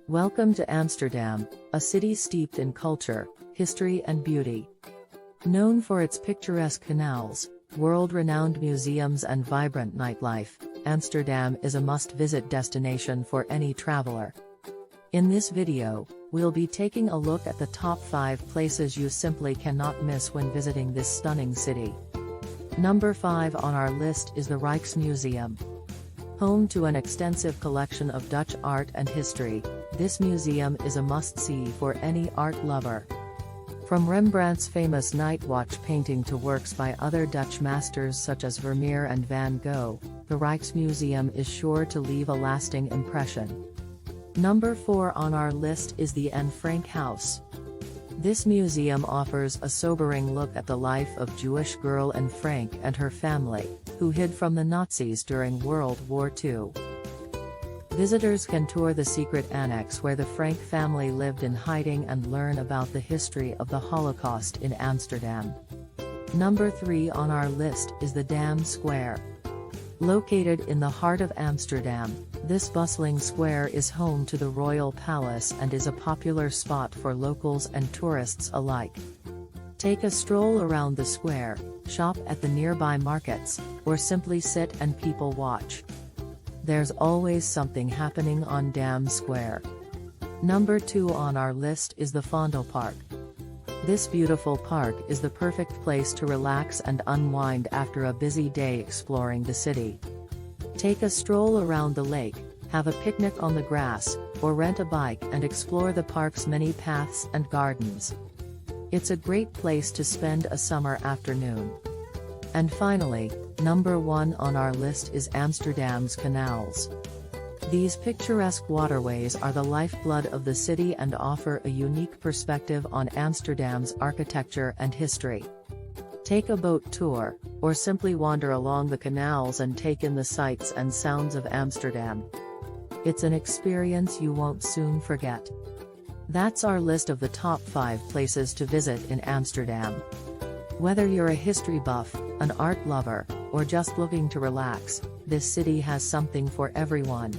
Welcome to Amsterdam, a city steeped in culture, history and beauty. Known for its picturesque canals, world-renowned museums and vibrant nightlife, Amsterdam is a must-visit destination for any traveler. In this video, we'll be taking a look at the top 5 places you simply cannot miss when visiting this stunning city. Number 5 on our list is the Rijksmuseum. Home to an extensive collection of Dutch art and history, this museum is a must-see for any art lover. From Rembrandt's famous Night Watch painting to works by other Dutch masters such as Vermeer and Van Gogh, the Rijksmuseum is sure to leave a lasting impression. Number 4 on our list is the Anne Frank House. This museum offers a sobering look at the life of Jewish girl Anne Frank and her family, who hid from the Nazis during World War II. Visitors can tour the secret annex where the Frank family lived in hiding and learn about the history of the Holocaust in Amsterdam. Number 3 on our list is the Dam Square. Located in the heart of Amsterdam, this bustling square is home to the Royal Palace and is a popular spot for locals and tourists alike. Take a stroll around the square, shop at the nearby markets, or simply sit and people watch. There's always something happening on Dam Square. Number 2 on our list is the Vondelpark. This beautiful park is the perfect place to relax and unwind after a busy day exploring the city. Take a stroll around the lake, have a picnic on the grass, or rent a bike and explore the park's many paths and gardens. It's a great place to spend a summer afternoon. And finally, number 1 on our list is Amsterdam's canals. These picturesque waterways are the lifeblood of the city and offer a unique perspective on Amsterdam's architecture and history. Take a boat tour, or simply wander along the canals and take in the sights and sounds of Amsterdam. It's an experience you won't soon forget. That's our list of the top 5 places to visit in Amsterdam. Whether you're a history buff, an art lover, or just looking to relax, this city has something for everyone.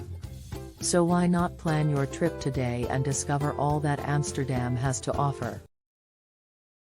So why not plan your trip today and discover all that Amsterdam has to offer?